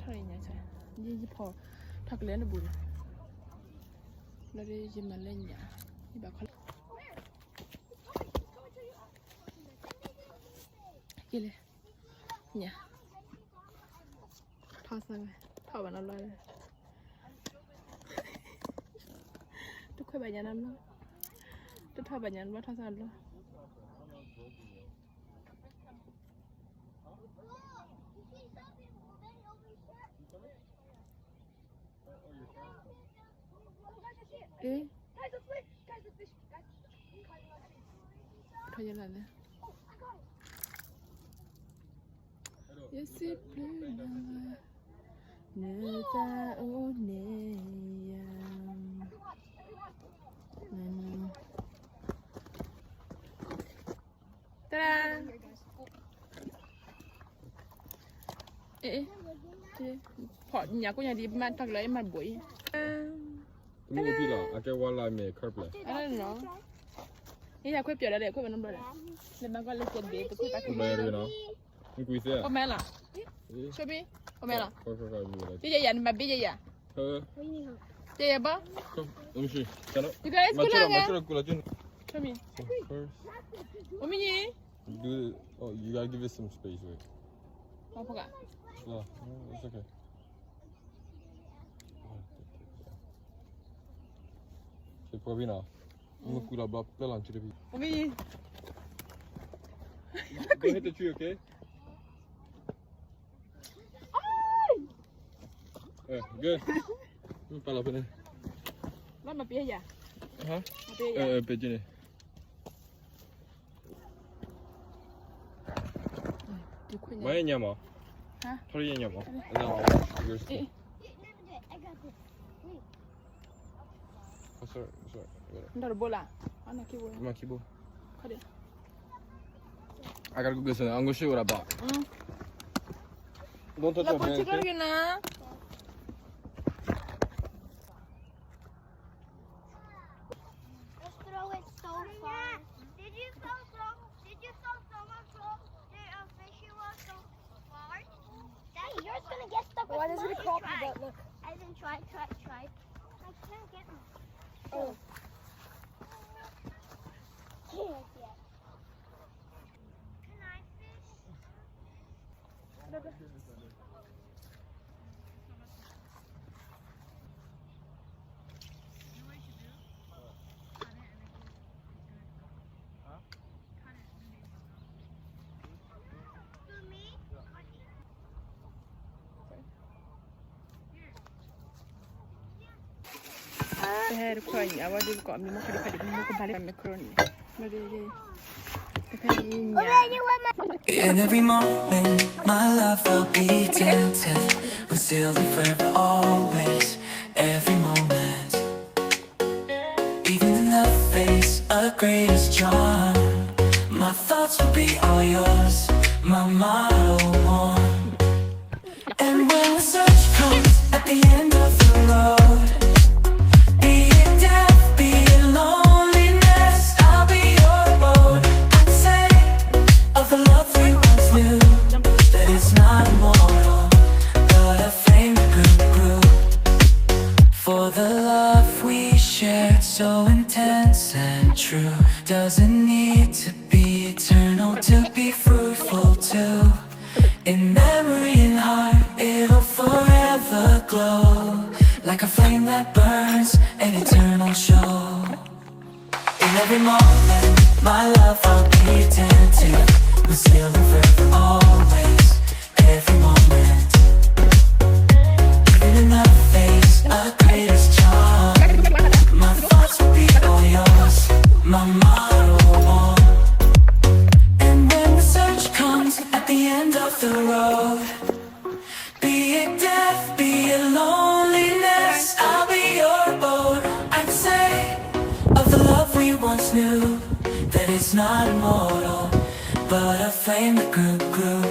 털이냐 자 이제 퍼 탁lên bùn nó đi gì mà lên nhà đi bà con kia lên nhà thao sao vậy thao vào nó lên tôi khơi bà nhà năm đó tôi thao bà nhà nó thao sao luôn 예? 가야 하네. 예스 플레나 내가 오네야. 따란. 에? Họ nhà của nhà đi mà thật lấy mà buổi. Mua đi là, cái one line mẹ khớp lại. Anh nó.นี่อยากคุยเปลี่ยนอะไรคุยเป็นน้ำเลยเลยมันก็เลยเปลี่ยนเบรกคุยไปคุย Mẹ đi nó. Không quý xe. พ่อแม่ล่ะช่วยพี่พ่อแม่ล่ะ Thôi, mua lại. พี่ใหญ่ๆมาพี่ใหญ่ Ờ. ๆใหญ่ๆปะ Không, ông chị. Cho nó. You guys good luck. Good luck. ช่วยพี่ First. โอ้มินี่ Oh, you gotta give it some space, wait. มาพกอ่ะ No, it's okay. C'est pas bien là. On coupe là-bas, plein là, tu l'as vu. โอ้มินี่ Go ahead to tree, okay? Good. Pas la peine. แล้วมาพี่ใหญ่ Hả? มาพี่ใหญ่ Pédiner. Moi, il y a moi. Hả? Toi, il y a moi. Non, yours. Oh, sorry. นั่นเราโบราณอันนั้นกี่โบราณ Ma qui beau. เขาเดี๋ยว I gotta go get some. I'm gonna show you what I bought. Don't touch แล้ว my คน hand, ชิคกี้ okay? พายนะ Just throw it so far. Did you throw so much fish you was so far? Daddy, yours gonna get stuck with mud. Look. I didn't try. I can't get them. Oh. Can't yet. Can I fish? To me? Det här är poäng. Jag var det kom ni måste det kan ni bara med kron. Men det In every moment, my love will be dancing. We're still in forever, always. Every moment, even in the face of greatest charm, my thoughts will be all yours. My motto one. And when the search comes at the end of the road, be it death, be it loneliness, I'll be your boat. I'd say of the love we once knew, that it's not immortal, but a flame that grew. For the love we shared, so intense and true, doesn't need to be eternal to be fruitful too. In memory and heart, it'll forever glow, like a flame that burns, an eternal show. In every moment, my love I'll be dancing. We're still in forever, always. Every moment, even in the face of greatest charm, my thoughts will be all yours. My motto one. And when the search comes at the end of the road, be it death, be it loneliness, I'll be your boat. I'd say of the love we once knew, that it's not immortal, but a flame that grew.